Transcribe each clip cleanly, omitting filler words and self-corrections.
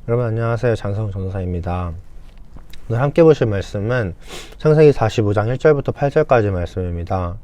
여러분 안녕하세요. 장성훈 전도사입니다. 오늘 함께 보실 말씀은 창세기 45장 1절부터 8절까지 말씀입니다.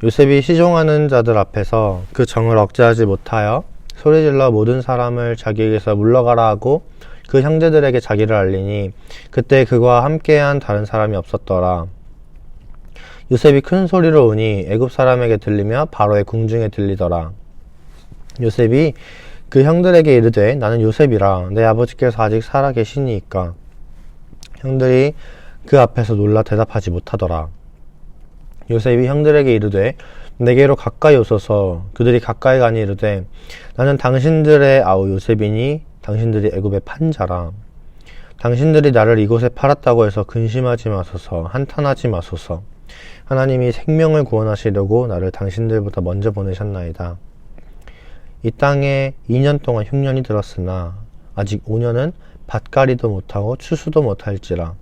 요셉이 시종하는 자들 앞에서 그 정을 억제하지 못하여 소리질러 모든 사람을 자기에게서 물러가라 하고 그 형제들에게 자기를 알리니 그때 그와 함께한 다른 사람이 없었더라. 요셉이 큰 소리로 우니 애굽 사람에게 들리며 바로의 궁중에 들리더라. 요셉이 그 형들에게 이르되 나는 요셉이라 내 아버지께서 아직 살아 계시니이까. 형들이 그 앞에서 놀라 대답하지 못하더라. 요셉이 형들에게 이르되 내게로 가까이 오소서. 그들이 가까이 가니 이르되 나는 당신들의 아우 요셉이니 당신들이 애굽의 판자라. 당신들이 나를 이곳에 팔았다고 해서 근심하지 마소서. 한탄하지 마소서. 하나님이 생명을 구원하시려고 나를 당신들보다 먼저 보내셨나이다. 이 땅에 2년 동안 흉년이 들었으나 아직 5년은 밭갈이도 못하고 추수도 못할지라.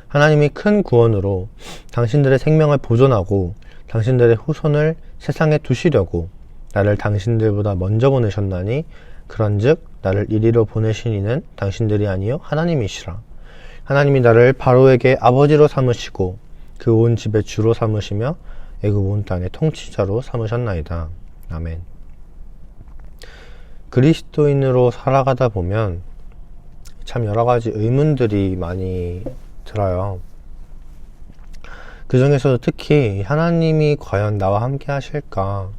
하나님이 큰 구원으로 당신들의 생명을 보존하고 당신들의 후손을 세상에 두시려고 나를 당신들보다 먼저 보내셨나니 그런즉 나를 이리로 보내신 이는 당신들이 아니요 하나님이시라. 하나님이 나를 바로에게 아버지로 삼으시고 그 온 집의 주로 삼으시며 애굽 온 땅의 통치자로 삼으셨나이다. 아멘. 그리스도인으로 살아가다 보면 참 여러가지 의문들이 많이 들어요. 그 중에서도 특히 하나님이 과연 나와 함께 하실까?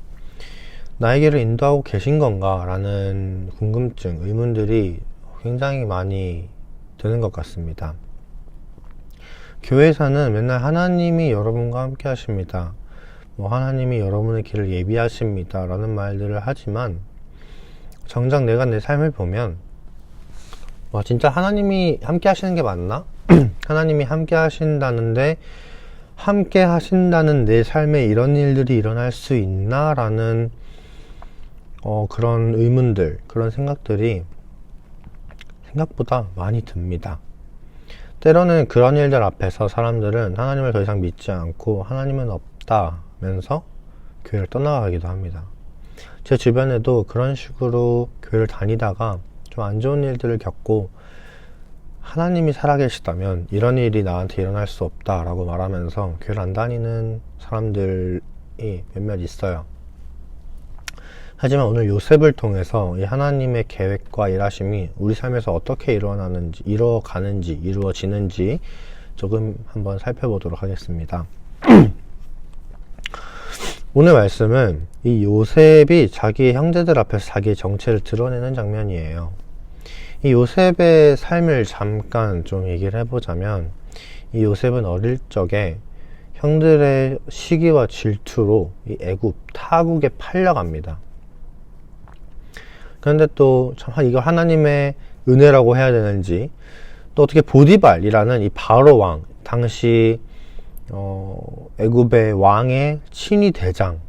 나에게를 인도하고 계신 건가? 라는 궁금증, 의문들이 굉장히 많이 드는 것 같습니다. 교회에서는 맨날 하나님이 여러분과 함께 하십니다. 하나님이 여러분의 길을 예비하십니다. 라는 말들을 하지만 정작 내가 내 삶을 보면 진짜 하나님이 함께 하시는 게 맞나? 하나님이 함께 하신다는데 함께 하신다는 내 삶에 이런 일들이 일어날 수 있나? 라는 그런 의문들, 그런 생각들이 생각보다 많이 듭니다. 때로는 그런 일들 앞에서 사람들은 하나님을 더 이상 믿지 않고 하나님은 없다면서 교회를 떠나가기도 합니다. 제 주변에도 그런 식으로 교회를 다니다가 좀 안 좋은 일들을 겪고 하나님이 살아계시다면 이런 일이 나한테 일어날 수 없다라고 말하면서 교회를 안 다니는 사람들이 몇몇 있어요. 하지만 오늘 요셉을 통해서 이 하나님의 계획과 일하심이 우리 삶에서 어떻게 이루어지는지 조금 한번 살펴보도록 하겠습니다. 오늘 말씀은 이 요셉이 자기 형제들 앞에서 자기의 정체를 드러내는 장면이에요. 이 요셉의 삶을 잠깐 좀 얘기를 해보자면 이 요셉은 어릴 적에 형들의 시기와 질투로 이 애굽 타국에 팔려갑니다. 그런데 또 참 이걸 하나님의 은혜라고 해야 되는지 또 어떻게 보디발이라는 이 바로 왕, 당시 애굽의 왕의 친위 대장의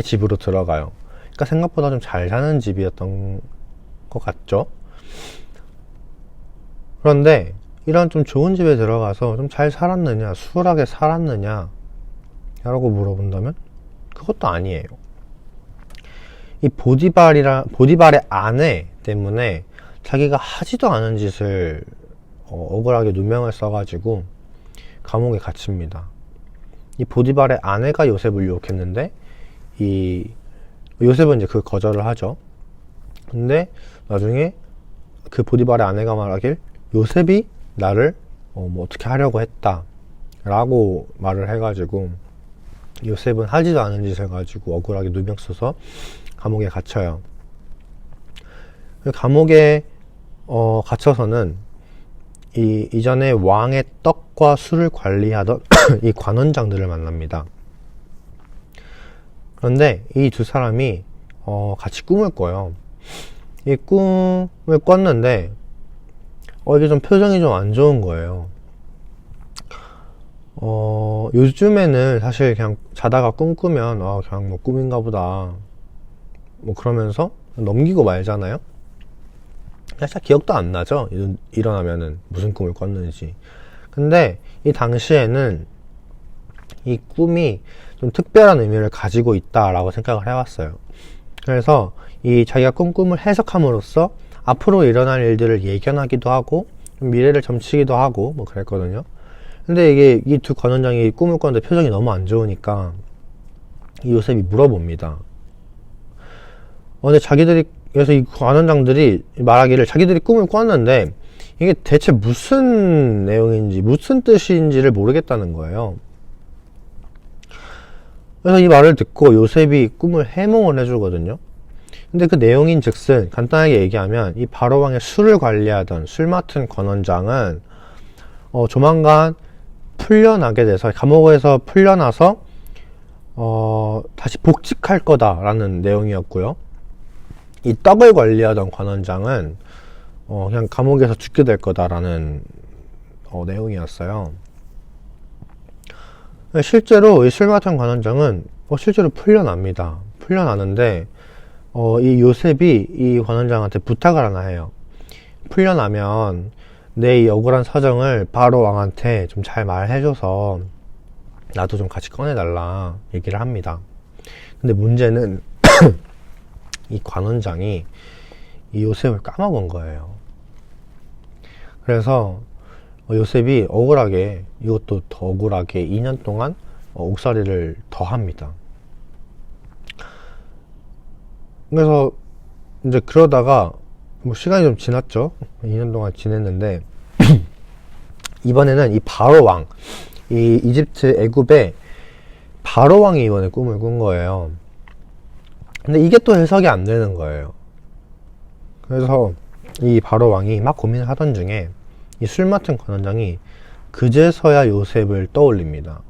집으로 들어가요. 그러니까 생각보다 좀 잘 사는 집이었던 것 같죠? 그런데 이런 좀 좋은 집에 들어가서 좀 잘 살았느냐, 수월하게 살았느냐 라고 물어본다면 그것도 아니에요. 이 보디발의 아내 때문에 자기가 하지도 않은 짓을 억울하게 누명을 써가지고 감옥에 갇힙니다. 이 보디발의 아내가 요셉을 유혹했는데 이 요셉은 이제 그 거절을 하죠. 근데 나중에 그 보디발의 아내가 말하길 요셉이 나를 어떻게 하려고 했다 라고 말을 해가지고 요셉은 하지도 않은 짓을 가지고 억울하게 누명 써서 감옥에 갇혀요. 감옥에 갇혀서는 이전에 왕의 떡과 술을 관리하던 이 관원장들을 만납니다. 그런데 이 두 사람이 같이 꿈을 꿔요. 이 꿈을 꿨는데 이게 좀 표정이 좀 안 좋은 거예요. 요즘에는 사실 그냥 자다가 꿈 꾸면 그냥 뭐 꿈인가 보다 그러면서 넘기고 말잖아요. 사실 기억도 안 나죠. 일어나면은 무슨 꿈을 꿨는지. 근데 이 당시에는 이 꿈이 좀 특별한 의미를 가지고 있다라고 생각을 해왔어요. 그래서 이 자기가 꾼 꿈을 해석함으로써 앞으로 일어날 일들을 예견하기도 하고 미래를 점치기도 하고 뭐 그랬거든요. 근데 이게 이 두 관원장이 꿈을 꿨는데 표정이 너무 안 좋으니까 이 요셉이 물어봅니다. 근데 자기들이, 그래서 이 관원장들이 말하기를 자기들이 꿈을 꿨는데 이게 대체 무슨 내용인지 무슨 뜻인지를 모르겠다는 거예요. 그래서 이 말을 듣고 요셉이 꿈을 해몽을 해주거든요. 근데 그 내용인 즉슨 간단하게 얘기하면 이 바로왕의 술을 관리하던 술 맡은 관원장은 조만간 풀려나게 돼서 감옥에서 풀려나서 다시 복직할 거다라는 내용이었고요. 이 떡을 관리하던 관원장은 그냥 감옥에서 죽게 될 거다라는 내용이었어요. 실제로 이 술 맡은 관원장은 실제로 풀려납니다. 풀려나는데 이 요셉이 이 관원장한테 부탁을 하나 해요. 풀려나면 내 이 억울한 사정을 바로 왕한테 좀 잘 말해줘서 나도 좀 같이 꺼내달라 얘기를 합니다. 근데 문제는 이 관원장이 이 요셉을 까먹은 거예요. 그래서 요셉이 억울하게, 이것도 더 억울하게 2년 동안 옥살이를 더 합니다. 그래서 이제 그러다가 뭐 시간이 좀 지났죠. 2년 동안 지냈는데 이번에는 이 바로 왕, 이 이집트 애굽의 바로 왕이 이번에 꿈을 꾼 거예요. 근데 이게 또 해석이 안 되는 거예요. 그래서 이 바로 왕이 막 고민을 하던 중에 이 술 맡은 관원장이 그제서야 요셉을 떠올립니다.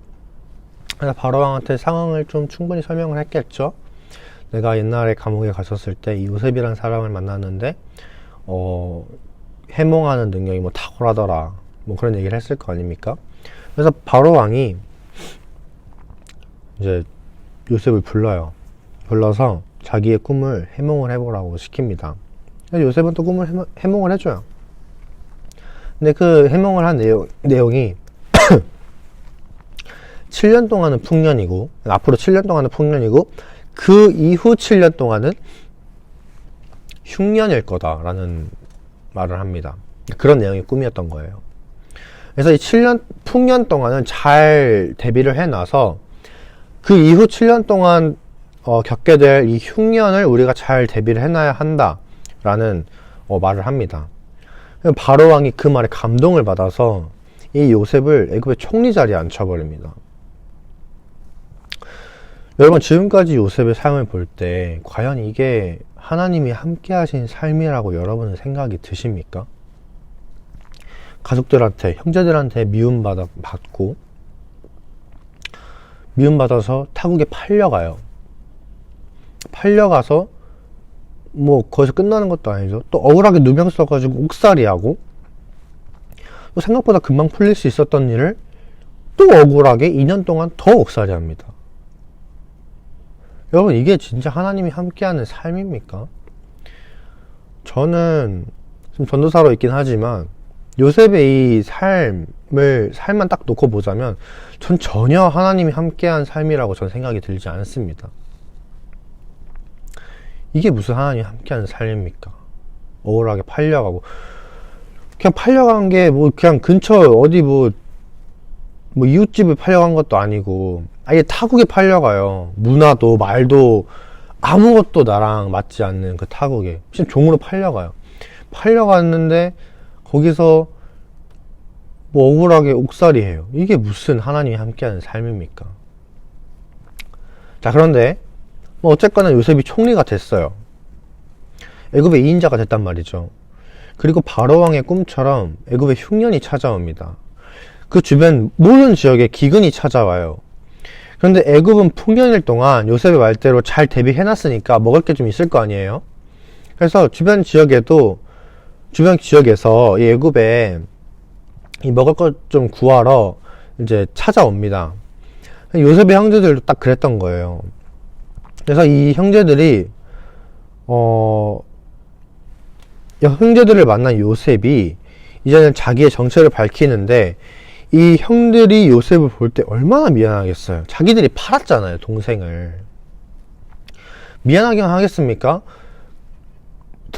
그래서 바로 왕한테 상황을 좀 충분히 설명을 했겠죠. 내가 옛날에 감옥에 갔었을 때 이 요셉이라는 사람을 만났는데 해몽하는 능력이 뭐 탁월하더라, 뭐 그런 얘기를 했을 거 아닙니까? 그래서 바로 왕이 이제 요셉을 불러서 자기의 꿈을 해몽을 해보라고 시킵니다. 그래서 요셉은 또 꿈을 해몽을 해줘요. 근데 그 해몽을 한 내용이 7년 동안은 풍년이고, 앞으로 7년 동안은 풍년이고, 그 이후 7년 동안은 흉년일 거다라는 말을 합니다. 그런 내용이 꿈이었던 거예요. 그래서 이 7년, 풍년 동안은 잘 대비를 해놔서 그 이후 7년 동안 겪게 될 이 흉년을 우리가 잘 대비를 해놔야 한다라는 말을 합니다. 바로 왕이 그 말에 감동을 받아서 이 요셉을 애굽의 총리 자리에 앉혀버립니다. 여러분, 지금까지 요셉의 삶을 볼 때 과연 이게 하나님이 함께 하신 삶이라고 여러분은 생각이 드십니까? 가족들한테, 형제들한테 미움받고 미움받아서 타국에 팔려가서 뭐 거기서 끝나는 것도 아니죠. 또 억울하게 누명 써가지고 옥살이하고, 또 생각보다 금방 풀릴 수 있었던 일을 또 억울하게 2년 동안 더 옥살이합니다. 여러분, 이게 진짜 하나님이 함께하는 삶입니까? 저는 지금 전도사로 있긴 하지만 요셉의 이 삶만 딱 놓고 보자면 전 전혀 하나님이 함께한 삶이라고 전 생각이 들지 않습니다. 이게 무슨 하나님이 함께하는 삶입니까? 억울하게 팔려가고, 그냥 팔려간 게 뭐 그냥 근처 어디 뭐 이웃집에 팔려간 것도 아니고 아예 타국에 팔려가요. 문화도 말도 아무것도 나랑 맞지 않는 그 타국에 지금 종으로 팔려갔는데 거기서 뭐 억울하게 옥살이해요. 이게 무슨 하나님이 함께하는 삶입니까? 자, 그런데 뭐 어쨌거나 요셉이 총리가 됐어요. 애굽의 2인자가 됐단 말이죠. 그리고 바로왕의 꿈처럼 애굽의 흉년이 찾아옵니다. 그 주변 모든 지역에 기근이 찾아와요. 그런데 애굽은 풍년일 동안 요셉의 말대로 잘 대비해놨으니까 먹을 게 좀 있을 거 아니에요. 그래서 주변 지역에서 이 애굽에 이 먹을 것 좀 구하러 이제 찾아옵니다. 요셉의 형제들도 딱 그랬던 거예요. 그래서 이 형제들이 형제들을 만난 요셉이 이제는 자기의 정체를 밝히는데, 이 형들이 요셉을 볼 때 얼마나 미안하겠어요. 자기들이 팔았잖아요, 동생을. 미안하기만 하겠습니까?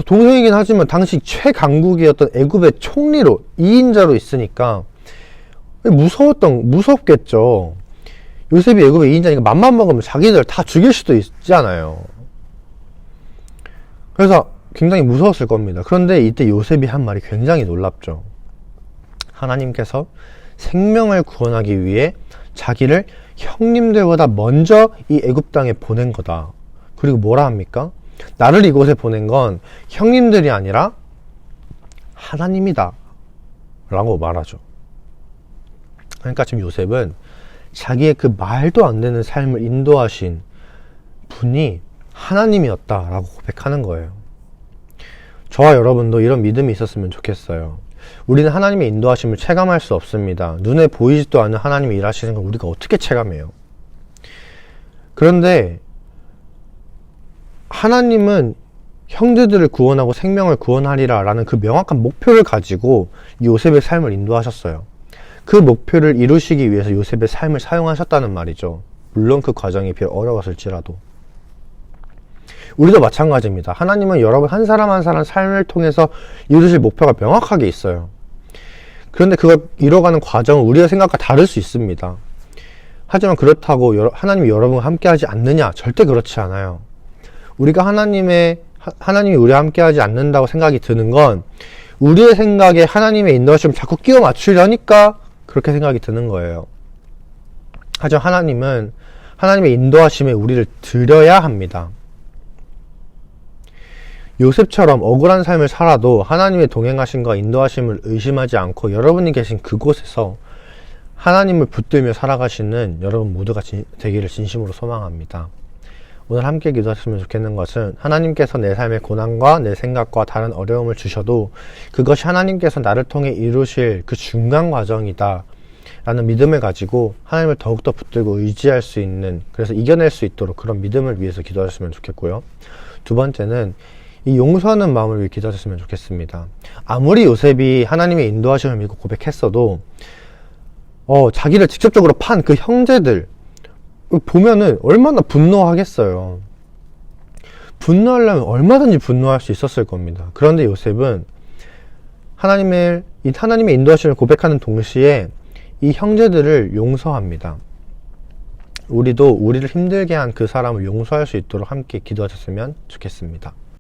동생이긴 하지만 당시 최강국이었던 애굽의 총리로 2인자로 있으니까 무섭겠죠. 요셉이 애굽의 2인자니까 맘만 먹으면 자기들 다 죽일 수도 있잖아요. 그래서 굉장히 무서웠을 겁니다. 그런데 이때 요셉이 한 말이 굉장히 놀랍죠. 하나님께서 생명을 구원하기 위해 자기를 형님들보다 먼저 이 애굽 땅에 보낸 거다. 그리고 뭐라 합니까? 나를 이곳에 보낸 건 형님들이 아니라 하나님이다 라고 말하죠. 그러니까 지금 요셉은 자기의 그 말도 안 되는 삶을 인도하신 분이 하나님이었다 라고 고백하는 거예요. 저와 여러분도 이런 믿음이 있었으면 좋겠어요. 우리는 하나님의 인도하심을 체감할 수 없습니다. 눈에 보이지도 않는 하나님이 일하시는 걸 우리가 어떻게 체감해요? 그런데 하나님은 형제들을 구원하고 생명을 구원하리라 라는 그 명확한 목표를 가지고 요셉의 삶을 인도하셨어요. 그 목표를 이루시기 위해서 요셉의 삶을 사용하셨다는 말이죠. 물론 그 과정이 비록 어려웠을지라도. 우리도 마찬가지입니다. 하나님은 여러분 한 사람 한 사람 삶을 통해서 이루실 목표가 명확하게 있어요. 그런데 그걸 이뤄가는 과정은 우리의 생각과 다를 수 있습니다. 하지만 그렇다고 하나님이 여러분과 함께하지 않느냐? 절대 그렇지 않아요. 우리가 하나님이 우리와 함께하지 않는다고 생각이 드는 건 우리의 생각에 하나님의 인도하심을 자꾸 끼워 맞추려니까 그렇게 생각이 드는 거예요. 하지만 하나님은 하나님의 인도하심에 우리를 들여야 합니다. 요셉처럼 억울한 삶을 살아도 하나님의 동행하심과 인도하심을 의심하지 않고 여러분이 계신 그곳에서 하나님을 붙들며 살아가시는 여러분 모두가 되기를 진심으로 소망합니다. 오늘 함께 기도하셨으면 좋겠는 것은 하나님께서 내 삶의 고난과 내 생각과 다른 어려움을 주셔도 그것이 하나님께서 나를 통해 이루실 그 중간 과정이다 라는 믿음을 가지고 하나님을 더욱더 붙들고 의지할 수 있는, 그래서 이겨낼 수 있도록 그런 믿음을 위해서 기도하셨으면 좋겠고요. 두 번째는 이 용서하는 마음을 위해 기도하셨으면 좋겠습니다. 아무리 요셉이 하나님의 인도하심을 믿고 고백했어도 자기를 직접적으로 판 그 형제들 보면은 얼마나 분노하겠어요. 분노하려면 얼마든지 분노할 수 있었을 겁니다. 그런데 요셉은 하나님의 인도하심을 고백하는 동시에 이 형제들을 용서합니다. 우리도 우리를 힘들게 한 그 사람을 용서할 수 있도록 함께 기도하셨으면 좋겠습니다.